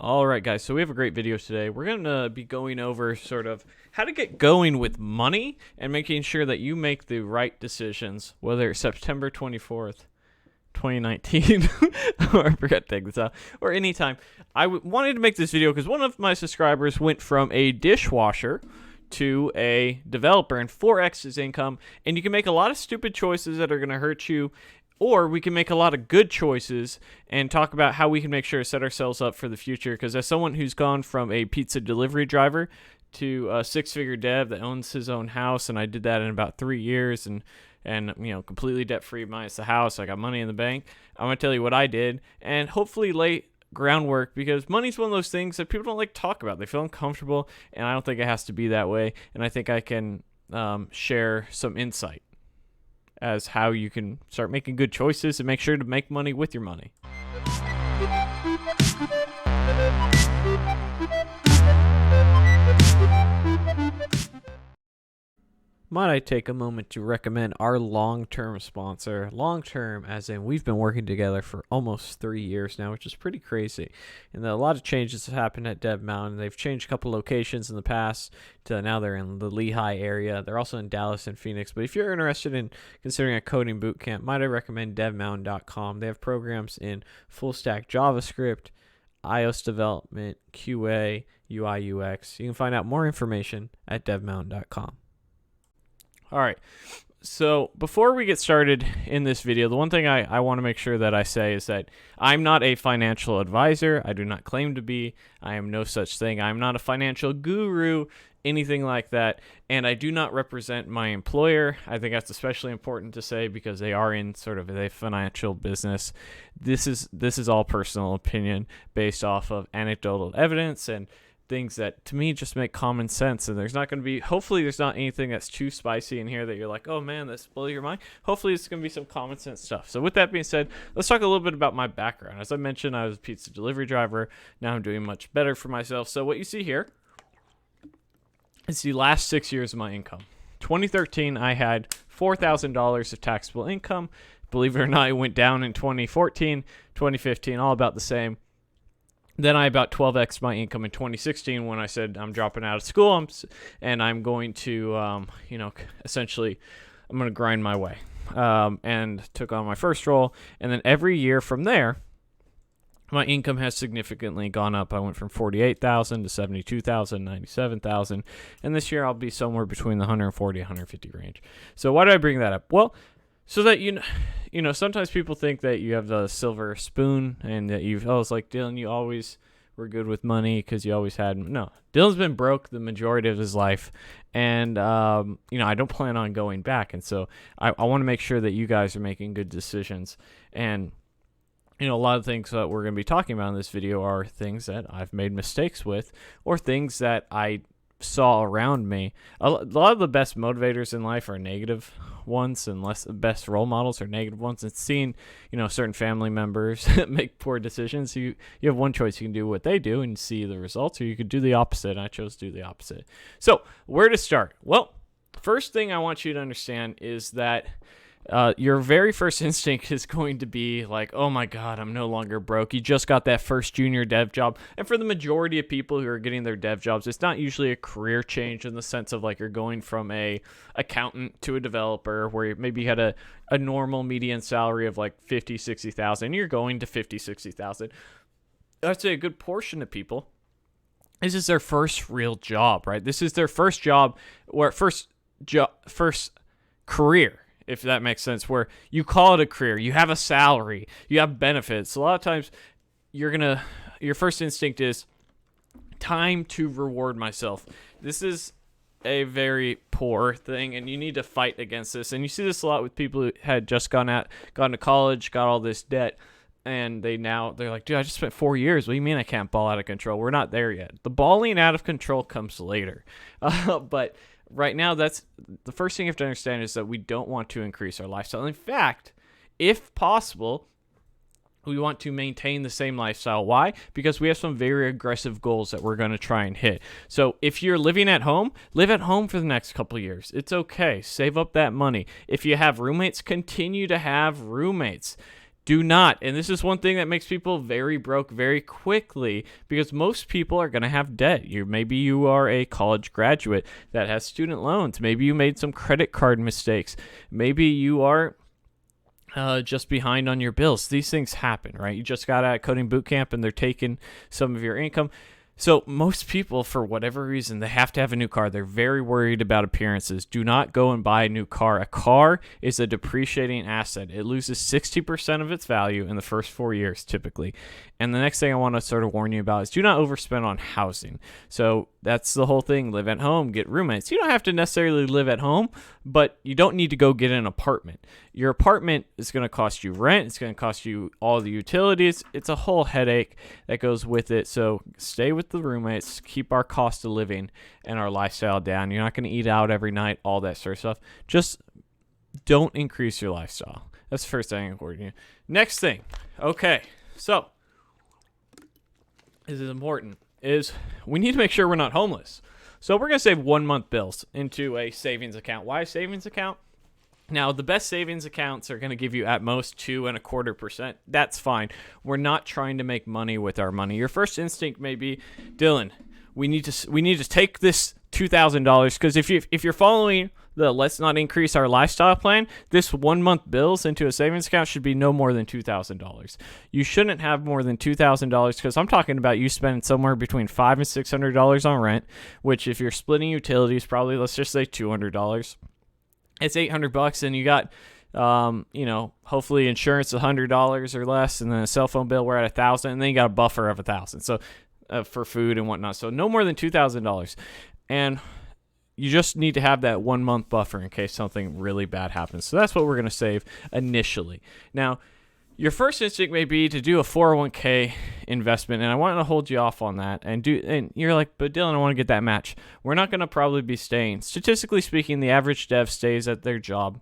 All right, guys, so we have a great video today. We're going to be going over sort of how to get going with money and making sure that you make the right decisions, whether it's September 24th, 2019, or I forgot to take this out, or anytime. Wanted to make this video because one of my subscribers went from a dishwasher to a developer and 4x his income, and you can make a lot of stupid choices that are going to hurt you, or we can make a lot of good choices and talk about how we can make sure to set ourselves up for the future. Because as someone who's gone from a pizza delivery driver to a six-figure dev that owns his own house, and I did that in about 3 years, and completely debt-free minus the house. I got money in the bank. I'm going to tell you what I did and hopefully lay groundwork, because money's one of those things that people don't like to talk about. They feel uncomfortable, and I don't think it has to be that way. And I think I can share some insight as how you can start making good choices and make sure to make money with your money. Might I take a moment to recommend our long-term sponsor. Long-term as in we've been working together for almost 3 years now, which is pretty crazy. And a lot of changes have happened at Dev Mountain. They've changed a couple locations in the past to now they're in the Lehigh area. They're also in Dallas and Phoenix. But if you're interested in considering a coding boot camp, might I recommend devmountain.com. They have programs in full stack JavaScript, iOS development, QA, UI, UX. You can find out more information at devmountain.com. All right, so before we get started in this video, the one thing I want to make sure that I say is that I'm not a financial advisor. I do not claim to be. I am no such thing. I'm not a financial guru, anything like that, and I do not represent my employer. I think that's especially important to say because they are in sort of a financial business. This is all personal opinion based off of anecdotal evidence and things that to me just make common sense. And there's not going to be, hopefully there's not anything that's too spicy in here that you're like, oh man, this blows your mind. Hopefully it's going to be some common sense stuff. So with that being said, let's talk a little bit about my background. As I mentioned, I was a pizza delivery driver. Now I'm doing much better for myself. So what you see here is the last 6 years of my income. 2013, I had $4,000 of taxable income. Believe it or not, it went down in 2014, 2015, all about the same. Then I about 12x my income in 2016 when I said I'm dropping out of school and I'm going to, essentially I'm going to grind my way, and took on my first role. And then every year from there, my income has significantly gone up. I went from 48,000 to 72,000, 97,000, and this year I'll be somewhere between the 140, 150 range. So why do I bring that up? Well, so that sometimes people think that you have the silver spoon and that it's like, Dylan, you always were good with money because you always had. No, Dylan's been broke the majority of his life, and I don't plan on going back. And so I want to make sure that you guys are making good decisions. And a lot of things that we're going to be talking about in this video are things that I've made mistakes with, or things that I saw around me. A lot of the best motivators in life are negative ones, and the best role models are negative ones. And seeing, certain family members make poor decisions, you have one choice. You can do what they do and see the results, or you could do the opposite. And I chose to do the opposite. So where to start? Well, first thing I want you to understand is that your very first instinct is going to be like, oh my God, I'm no longer broke. You just got that first junior dev job. And for the majority of people who are getting their dev jobs, it's not usually a career change in the sense of like you're going from a accountant to a developer, where maybe you had a normal median salary of like 50, 60,000, and you're going to 50, 60,000. I'd say a good portion of people, this is their first real job, right? This is their first job, or first career, if that makes sense, where you call it a career, you have a salary, you have benefits. A lot of times your first instinct is time to reward myself. This is a very poor thing, and you need to fight against this. And you see this a lot with people who had just gone to college, got all this debt, and they're like, dude, I just spent 4 years. What do you mean I can't ball out of control? We're not there yet. The balling out of control comes later. But right now, that's the first thing you have to understand, is that we don't want to increase our lifestyle. In fact, if possible, we want to maintain the same lifestyle. Why? Because we have some very aggressive goals that we're going to try and hit. So if you're living at home, live at home for the next couple of years. It's okay. Save up that money. If you have roommates, continue to have roommates. Do not. And this is one thing that makes people very broke very quickly, because most people are going to have debt. Maybe you are a college graduate that has student loans. Maybe you made some credit card mistakes. Maybe you are just behind on your bills. These things happen, right? You just got out of coding boot camp and they're taking some of your income. So most people, for whatever reason, they have to have a new car. They're very worried about appearances. Do not go and buy a new car. A car is a depreciating asset. It loses 60% of its value in the first 4 years, typically. And the next thing I want to sort of warn you about is do not overspend on housing. So that's the whole thing. Live at home, get roommates. You don't have to necessarily live at home, but you don't need to go get an apartment. Your apartment is going to cost you rent. It's going to cost you all the utilities. It's a whole headache that goes with it. So stay with the roommates, keep our cost of living and our lifestyle down. You're not going to eat out every night, all that sort of stuff. Just don't increase your lifestyle. That's the first thing I'm warning you. Next thing. Okay. So this is important, is we need to make sure we're not homeless. So we're going to save 1 month bills into a savings account. Why a savings account? Now, the best savings accounts are going to give you at most 2.25%. That's fine. We're not trying to make money with our money. Your first instinct may be, Dylan, we need to take this $2,000, because if you're following the let's not increase our lifestyle plan, this 1 month bills into a savings account should be no more than $2,000. You shouldn't have more than $2,000, because I'm talking about you spending somewhere between $500 and $600 on rent, which if you're splitting utilities, probably let's just say $200. It's $800, and you got, hopefully insurance $100 or less, and then a cell phone bill we're at $1,000, and then you got a buffer of $1,000. So for food and whatnot, so no more than $2,000, and you just need to have that 1 month buffer in case something really bad happens. So that's what we're going to save initially. Now, your first instinct may be to do a 401k investment, and I want to hold you off on that. And you're like, but Dylan, I want to get that match. We're not going to probably be staying. Statistically speaking, the average dev stays at their job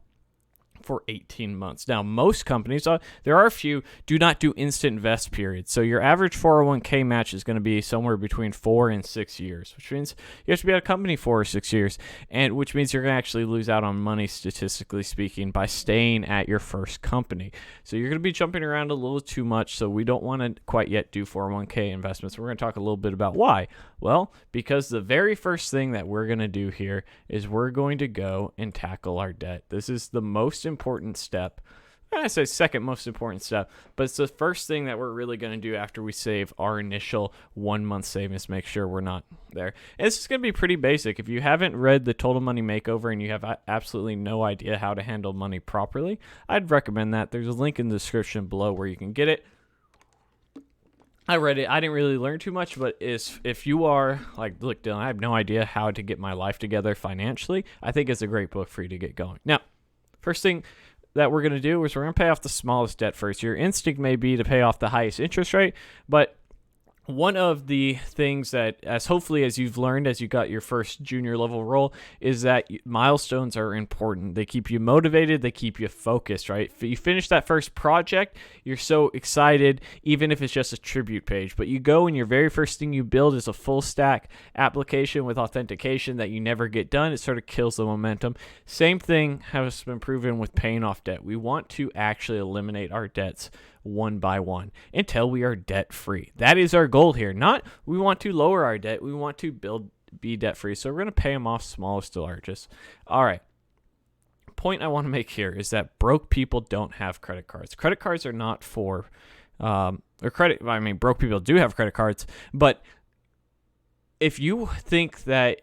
for 18 months. Now, most companies, there are a few, do not do instant vest periods. So your average 401k match is going to be somewhere between 4 and 6 years, which means you have to be at a company 4 or 6 years, and which means you're going to actually lose out on money, statistically speaking, by staying at your first company. So you're going to be jumping around a little too much, so we don't want to quite yet do 401k investments. We're going to talk a little bit about why. Well, because the very first thing that we're going to do here is we're going to go and tackle our debt. This is the most important step. I say second most important step, but it's the first thing that we're really going to do after we save our initial 1 month savings. Make sure we're not there. And this is going to be pretty basic. If you haven't read the Total Money Makeover and you have absolutely no idea how to handle money properly, I'd recommend that. There's a link in the description below where you can get it. I read it. I didn't really learn too much, but if you are like, look, Dylan, I have no idea how to get my life together financially, I think it's a great book for you to get going. Now, first thing that we're going to do is we're going to pay off the smallest debt first. Your instinct may be to pay off the highest interest rate, but one of the things that, as you've learned as you got your first junior level role, is that milestones are important. They keep you motivated. They keep you focused, right? If you finish that first project, you're so excited, even if it's just a tribute page. But you go and your very first thing you build is a full stack application with authentication that you never get done. It sort of kills the momentum. Same thing has been proven with paying off debt. We want to actually eliminate our debts one by one until we are debt free. That is our goal here. Not we want to lower our debt. We want to be debt free. So we're going to pay them off smallest to largest. All right. Point I want to make here is that broke people don't have credit cards. Credit cards are not for broke people do have credit cards, but if you think that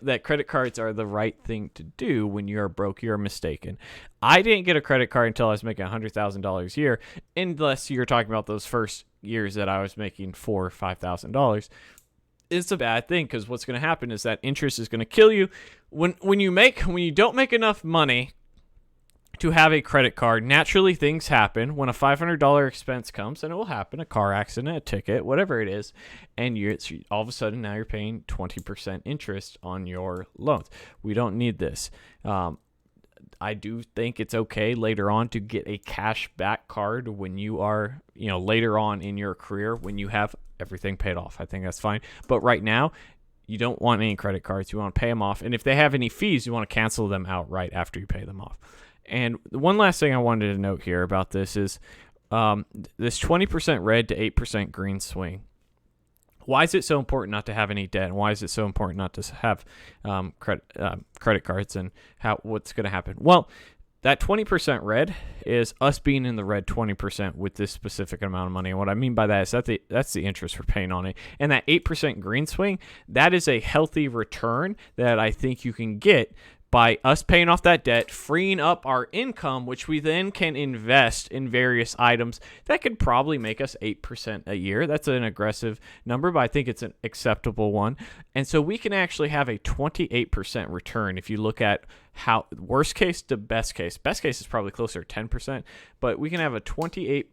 that credit cards are the right thing to do when you're broke, you're mistaken. I didn't get a credit card until I was making $100,000 a year, unless you're talking about those first years that I was making $4,000 or $5,000. It's a bad thing, because what's going to happen is that interest is going to kill you. When you don't make enough money to have a credit card, naturally things happen. When a $500 expense comes, and it will happen, a car accident, a ticket, whatever it is, and all of a sudden now you're paying 20% interest on your loans. We don't need this. I do think it's okay later on to get a cash back card when you are, later on in your career when you have everything paid off. I think that's fine. But right now, you don't want any credit cards. You want to pay them off. And if they have any fees, you want to cancel them outright after you pay them off. And one last thing I wanted to note here about this is this 20% red to 8% green swing. Why is it so important not to have any debt? And why is it so important not to have credit cards? And what's going to happen? Well, that 20% red is us being in the red 20% with this specific amount of money. And what I mean by that is that's the interest we're paying on it. And that 8% green swing, that is a healthy return that I think you can get by us paying off that debt, freeing up our income, which we then can invest in various items that could probably make us 8% a year. That's an aggressive number, but I think it's an acceptable one. And so we can actually have a 28% return if you look at how worst case to best case. Best case is probably closer to 10%, but we can have a 28%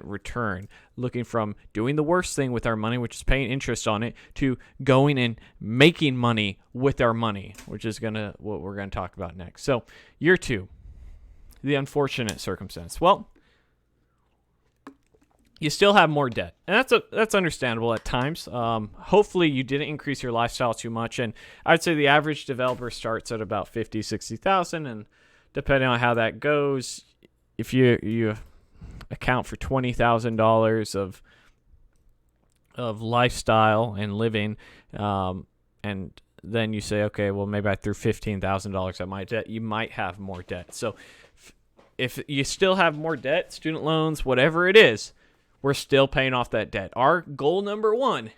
return looking from doing the worst thing with our money, which is paying interest on it, to going and making money with our money, which is what we're going to talk about next. So year 2, the unfortunate circumstance. Well, you still have more debt, and that's understandable at times. Hopefully you didn't increase your lifestyle too much, and I'd say the average developer starts at about 50, 60,000, and depending on how that goes, if you account for $20,000 of lifestyle and living, and then you say, okay, well, maybe I threw $15,000 at my debt, you might have more debt. So if you still have more debt, student loans, whatever it is, we're still paying off that debt. Our goal number 1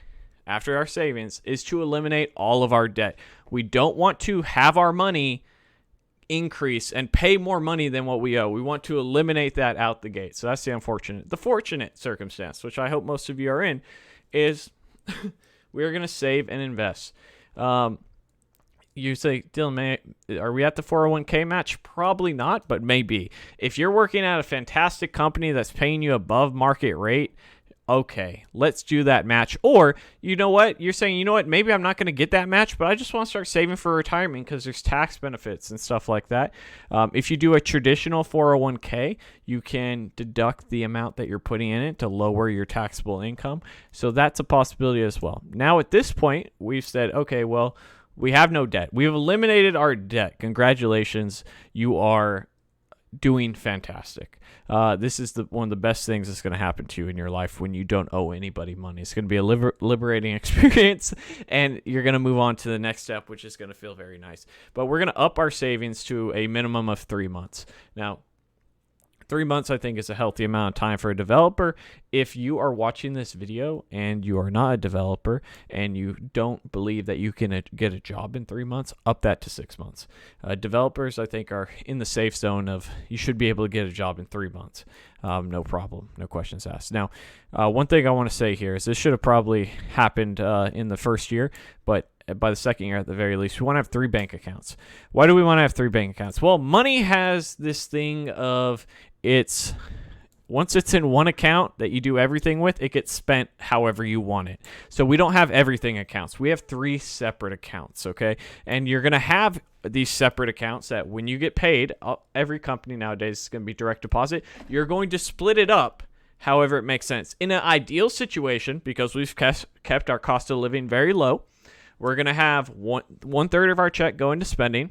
after our savings is to eliminate all of our debt. We don't want to have our money increase and pay more money than what we owe. We want to eliminate that out the gate. So that's the unfortunate. The fortunate circumstance, which I hope most of you are in, is we're going to save and invest. You say, Dylan, are we at the 401k match? Probably not, but maybe. If you're working at a fantastic company that's paying you above market rate, okay, let's do that match. Or, you know what? You're saying, you know what? Maybe I'm not going to get that match, but I just want to start saving for retirement because there's tax benefits and stuff like that. If you do a traditional 401k, you can deduct the amount that you're putting in it to lower your taxable income. So that's a possibility as well. Now, at this point, we've said, okay, well, we have no debt. We've eliminated our debt. Congratulations. You are doing fantastic. This is one of the best things that's going to happen to you in your life when you don't owe anybody money. It's going to be a liberating experience, and you're going to move on to the next step, which is going to feel very nice. But we're going to up our savings to a minimum of 3 months. Now, 3 months, I think, is a healthy amount of time for a developer. If you are watching this video and you are not a developer and you don't believe that you can get a job in 3 months, up that to 6 months. Developers, I think, are in the safe zone of you should be able to get a job in 3 months. No problem. No questions asked. Now, one thing I want to say here is this should have probably happened in the first year, but by the second year at the very least, we want to have 3 bank accounts. Why do we want to have 3 bank accounts? Well, money has this thing of once it's in one account that you do everything with, it gets spent however you want it. So we don't have everything accounts. We have 3 separate accounts, okay? And you're going to have these separate accounts that when you get paid, every company nowadays is going to be direct deposit. You're going to split it up however it makes sense. In an ideal situation, because we've kept our cost of living very low, we're going to have one third of our check going to spending.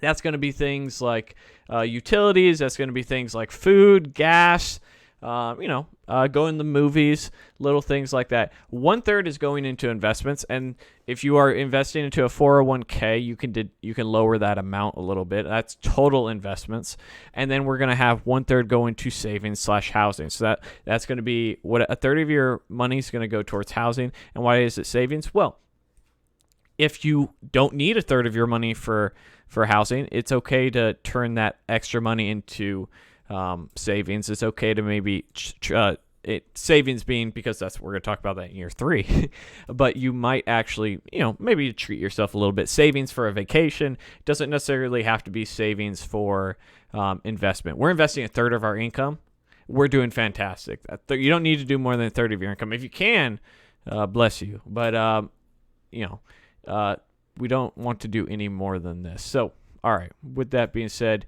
That's going to be things like utilities. That's going to be things like food, gas, going to the movies, little things like that. 1/3 is going into investments. And if you are investing into a 401k, you can lower that amount a little bit. That's total investments. And then we're going to have 1/3 going to savings/housing. So that's going to be what a third of your money is going to go towards housing. And why is it savings? Well, if you don't need a third of your money for housing, it's okay to turn that extra money into savings. It's okay to maybe savings being, because we're going to talk about that in year 3, but you might actually, maybe treat yourself a little bit. Savings for a vacation doesn't necessarily have to be savings for investment. We're investing a third of our income. We're doing fantastic. You don't need to do more than a third of your income. If you can, bless you. But, we don't want to do any more than this. So, all right, with that being said,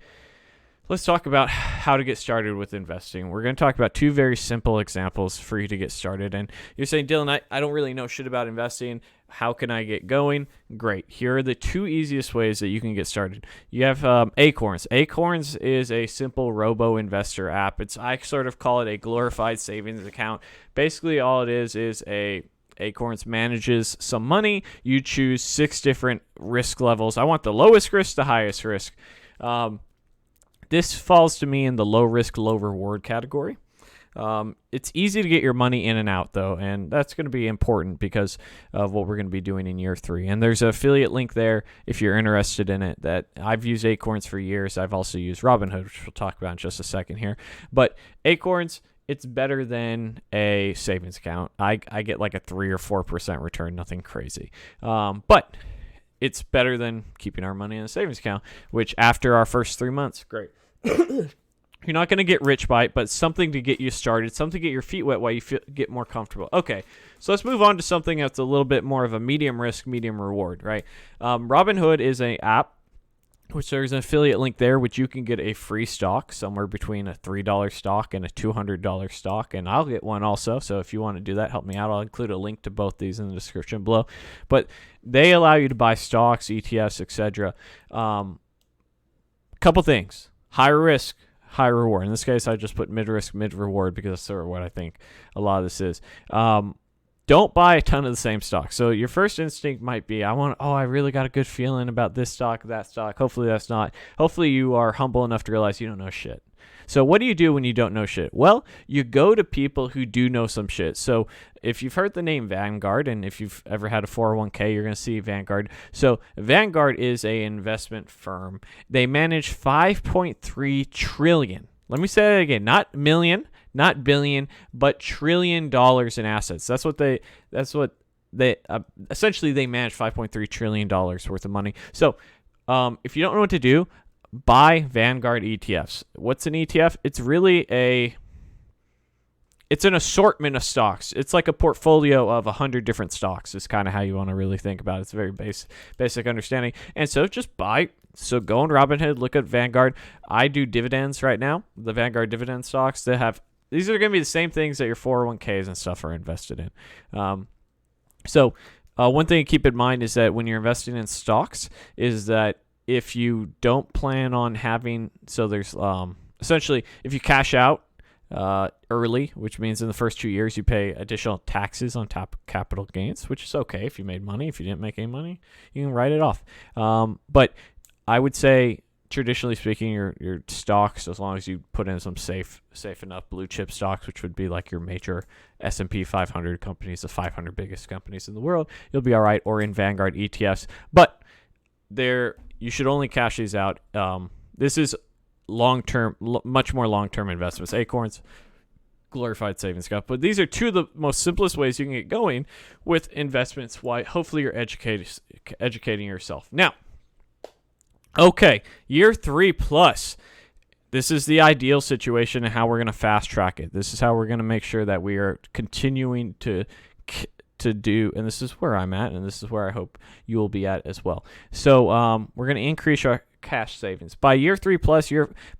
let's talk about how to get started with investing. We're going to talk about two very simple examples for you to get started. And you're saying, Dylan, I don't really know shit about investing. How can I get going? Great. Here are the two easiest ways that you can get started. You have Acorns. Acorns is a simple robo-investor app. I sort of call it a glorified savings account. Basically, all it is Acorns manages some money. You choose 6 different risk levels. I want the lowest risk to highest risk. This falls to me in the low risk, low reward category. It's easy to get your money in and out, though, and that's going to be important because of what we're going to be doing in year 3. And there's an affiliate link there if you're interested in it. That I've used Acorns for years. I've also used Robinhood, which we'll talk about in just a second here. But Acorns, it's better than a savings account. I get like a 3 or 4% return, nothing crazy. But it's better than keeping our money in a savings account, which after our first 3 months, great. You're not going to get rich by it, but something to get you started, something to get your feet wet while you get more comfortable. Okay, so let's move on to something that's a little bit more of a medium risk, medium reward, right? Robinhood is an app, which there's an affiliate link there, which you can get a free stock, somewhere between a $3 stock and a $200 stock, and I'll get one also. So if you want to do that, help me out. I'll include a link to both these in the description below. But they allow you to buy stocks, ETFs, etc. Couple things: high risk, high reward. In this case, I just put mid risk, mid reward because that's sort of what I think a lot of this is. Don't buy a ton of the same stock. So your first instinct might be, I really got a good feeling about this stock, that stock. Hopefully that's not. Hopefully you are humble enough to realize you don't know shit. So what do you do when you don't know shit? Well, you go to people who do know some shit. So if you've heard the name Vanguard, and if you've ever had a 401k, you're going to see Vanguard. So Vanguard is a investment firm. They manage $5.3 trillion. Let me say that again, not million, not billion, but $1 trillion in assets. That's what they essentially they manage $5.3 trillion worth of money. So if you don't know what to do, buy Vanguard ETFs. What's an ETF? It's really it's an assortment of stocks. It's like a portfolio of 100 different stocks is kind of how you want to really think about it. It's a very basic understanding. And so just buy. So go on Robinhood, look at Vanguard. I do dividends right now. The Vanguard dividend stocks that have, these are going to be the same things that your 401ks and stuff are invested in. So one thing to keep in mind is that when you're investing in stocks is that if you don't plan on having, so there's essentially if you cash out early, which means in the first 2 years you pay additional taxes on top of capital gains, which is okay if you made money. If you didn't make any money, you can write it off. But I would say, traditionally speaking, your stocks, as long as you put in some safe enough blue chip stocks, which would be like your major S&P 500 companies, the 500 biggest companies in the world, you'll be all right, or in Vanguard ETFs. But you should only cash these out. This is long-term, much more long-term investments. Acorns, glorified savings account. But these are two of the most simplest ways you can get going with investments. Why? Hopefully you're educating yourself. Now, okay, year 3 plus. This is the ideal situation and how we're going to fast track it. This is how we're going to make sure that we are continuing to do, and this is where I'm at, and this is where I hope you will be at as well. So we're going to increase our cash savings. By year 3 plus,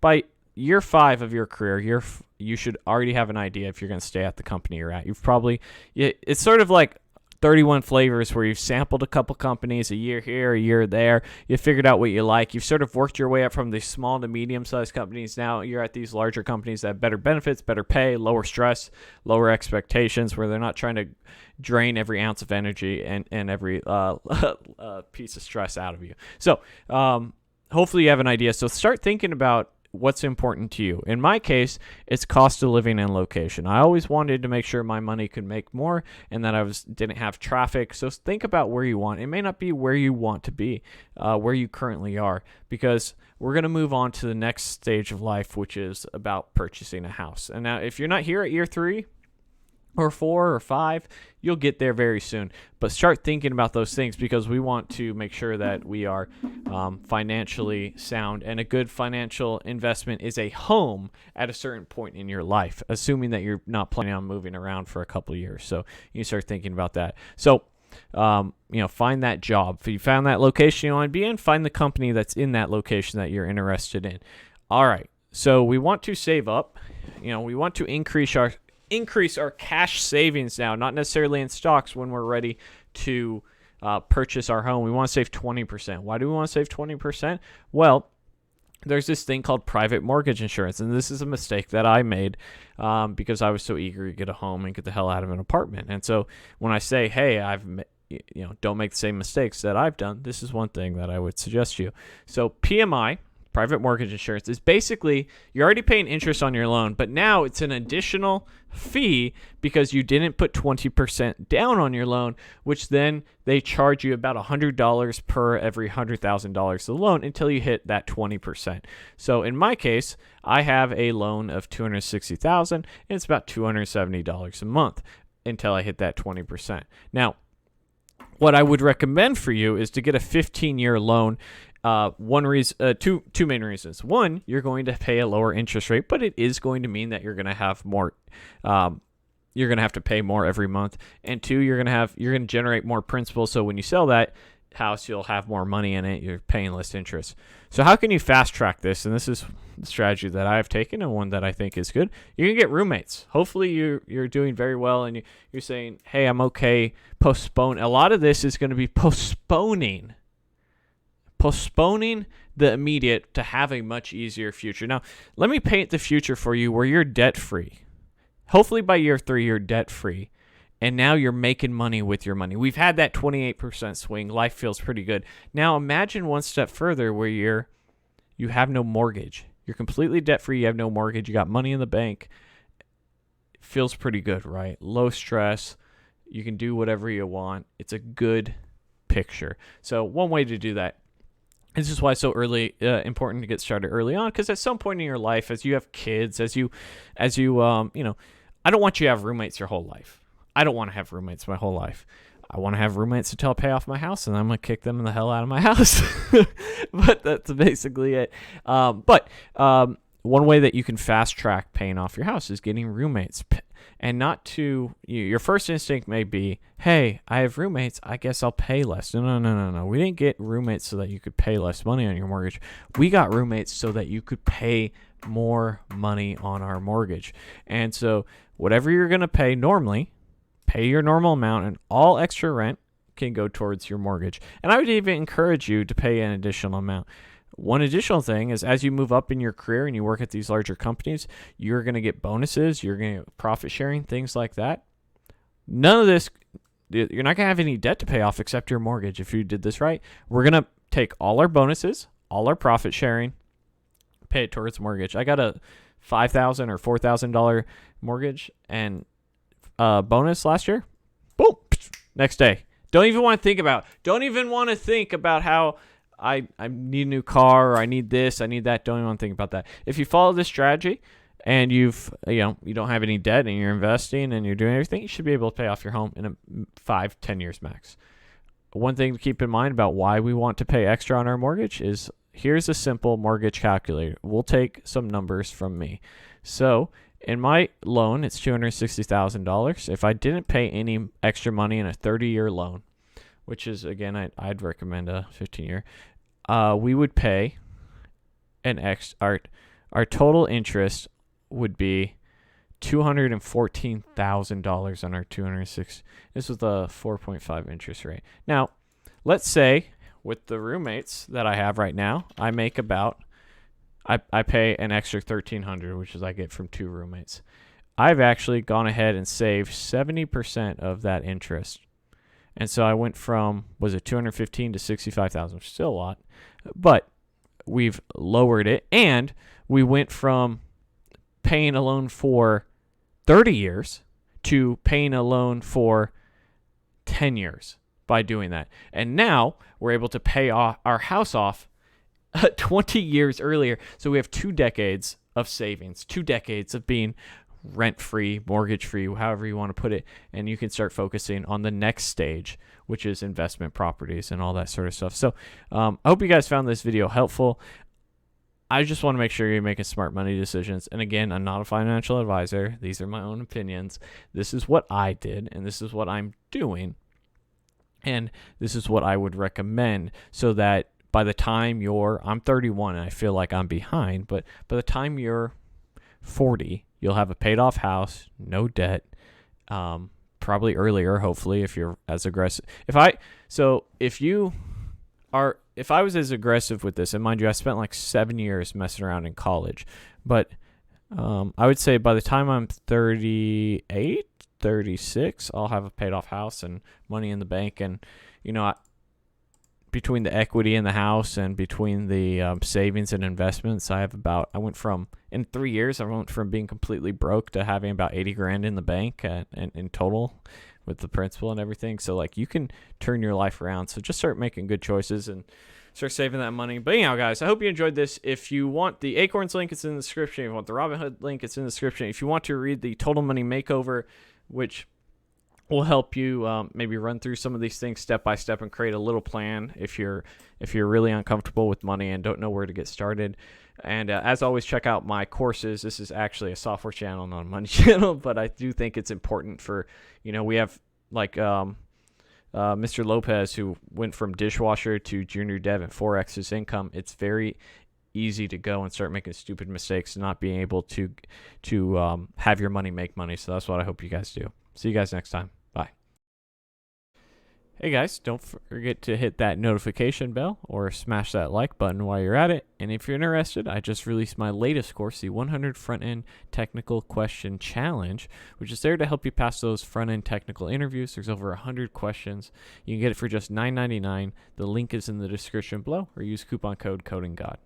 by year 5 of your career, you should already have an idea if you're going to stay at the company you're at. It's sort of like 31 flavors where you've sampled a couple companies, a year here, a year there. You figured out what you like. You've sort of worked your way up from these small to medium-sized companies. Now you're at these larger companies that have better benefits, better pay, lower stress, lower expectations, where they're not trying to drain every ounce of energy and every piece of stress out of you. So hopefully you have an idea. So start thinking about what's important to you. In my case, it's cost of living and location. I always wanted to make sure my money could make more and that I didn't have traffic. So think about where you want. It may not be where you want to be, where you currently are, because we're going to move on to the next stage of life, which is about purchasing a house. And now if you're not here at year 3 or 4 or 5, you'll get there very soon. But start thinking about those things, because we want to make sure that we are financially sound. And a good financial investment is a home at a certain point in your life, assuming that you're not planning on moving around for a couple of years. So you start thinking about that. So find that job. If you found that location you want to be in, find the company that's in that location that you're interested in. All right. So we want to save up. We want to increase our cash savings now, not necessarily in stocks when we're ready to purchase our home. We want to save 20%. Why do we want to save 20%? Well, there's this thing called private mortgage insurance, and this is a mistake that I made because I was so eager to get a home and get the hell out of an apartment. And so when I say, hey, don't make the same mistakes that I've done, this is one thing that I would suggest you. So PMI, private mortgage insurance, is basically you're already paying interest on your loan, but now it's an additional fee because you didn't put 20% down on your loan, which then they charge you about $100 per every $100,000 of the loan until you hit that 20%. So in my case, I have a loan of $260,000 and it's about $270 a month until I hit that 20%. Now, what I would recommend for you is to get a 15-year loan. Two main reasons. One, you're going to pay a lower interest rate, but it is going to mean that you're going to have more. You're going to have to pay more every month. And two, you're going to generate more principal. So when you sell that house, you'll have more money in it. You're paying less interest. So how can you fast track this? And this is the strategy that I have taken and one that I think is good. You can get roommates. Hopefully you're doing very well and you're saying, hey, I'm okay. Postpone. A lot of this is going to be postponing the immediate to have a much easier future. Now, let me paint the future for you where you're debt-free. Hopefully by year 3, you're debt-free, and now you're making money with your money. We've had that 28% swing. Life feels pretty good. Now, imagine one step further where you have no mortgage. You're completely debt-free. You have no mortgage. You got money in the bank. It feels pretty good, right? Low stress. You can do whatever you want. It's a good picture. So one way to do that. This is why it's so important to get started early on, because at some point in your life, as you have kids, I don't want you to have roommates your whole life. I don't want to have roommates my whole life. I want to have roommates until I pay off my house, and I'm going to kick them the hell out of my house. But that's basically it. One way that you can fast track paying off your house is getting roommates. And your first instinct may be, hey, I have roommates, I guess I'll pay less. No. We didn't get roommates so that you could pay less money on your mortgage. We got roommates so that you could pay more money on our mortgage. And so whatever you're going to pay normally, pay your normal amount, and all extra rent can go towards your mortgage. And I would even encourage you to pay an additional amount. One additional thing is as you move up in your career and you work at these larger companies, you're going to get bonuses, you're going to get profit sharing, things like that. None of this, you're not going to have any debt to pay off except your mortgage if you did this right. We're going to take all our bonuses, all our profit sharing, pay it towards mortgage. I got a $5,000 or $4,000 mortgage and bonus last year. Boom, next day. Don't even want to think about how I need a new car, or I need this, I need that. Don't even want to think about that. If you follow this strategy and you don't have any debt and you're investing and you're doing everything, you should be able to pay off your home in 5-10 years max. One thing to keep in mind about why we want to pay extra on our mortgage is here's a simple mortgage calculator. We'll take some numbers from me. So in my loan, it's $260,000. If I didn't pay any extra money in a 30-year loan, which is, again, I'd recommend a 15-year, we would pay our total interest would be $214,000 on our 206. This was the 4.5 interest rate. Now, let's say with the roommates that I have right now, I make about, I pay an extra $1,300, which is I get from 2 roommates. I've actually gone ahead and saved 70% of that interest. And so I went from, was it 215 to 65,000, still a lot, but we've lowered it. And we went from paying a loan for 30 years to paying a loan for 10 years by doing that. And now we're able to pay off our house off 20 years earlier. So we have 2 decades of savings, 2 decades of being rent-free, mortgage-free, however you want to put it, and you can start focusing on the next stage, which is investment properties and all that sort of stuff. So I hope you guys found this video helpful. I just want to make sure you're making smart money decisions. And again, I'm not a financial advisor. These are my own opinions. This is what I did, and this is what I'm doing, and this is what I would recommend so that by the time I'm 31 and I feel like I'm behind, but by the time you're 40, you'll have a paid off house, no debt, probably earlier, hopefully, if you're as aggressive. If I was as aggressive with this, and mind you, I spent like 7 years messing around in college, but I would say by the time I'm 38, 36, I'll have a paid off house and money in the bank. And, between the equity in the house and between the savings and investments, in 3 years, I went from being completely broke to having about 80 grand in the bank in total with the principal and everything. So like you can turn your life around. So just start making good choices and start saving that money. But anyhow, guys, I hope you enjoyed this. If you want the Acorns link, it's in the description. If you want the Robinhood link, it's in the description. If you want to read the Total Money Makeover, which will help you maybe run through some of these things step by step and create a little plan if you're really uncomfortable with money and don't know where to get started. And as always, check out my courses. This is actually a software channel, not a money channel, but I do think it's important for, we have like Mr. Lopez, who went from dishwasher to junior dev at 4x his income. It's very easy to go and start making stupid mistakes and not being able to have your money make money. So that's what I hope you guys do. See you guys next time. Bye. Hey guys, don't forget to hit that notification bell or smash that like button while you're at it. And if you're interested, I just released my latest course, the 100 Front-End Technical Question Challenge, which is there to help you pass those front-end technical interviews. There's over 100 questions. You can get it for just $9.99. The link is in the description below, or use coupon code CodingGod.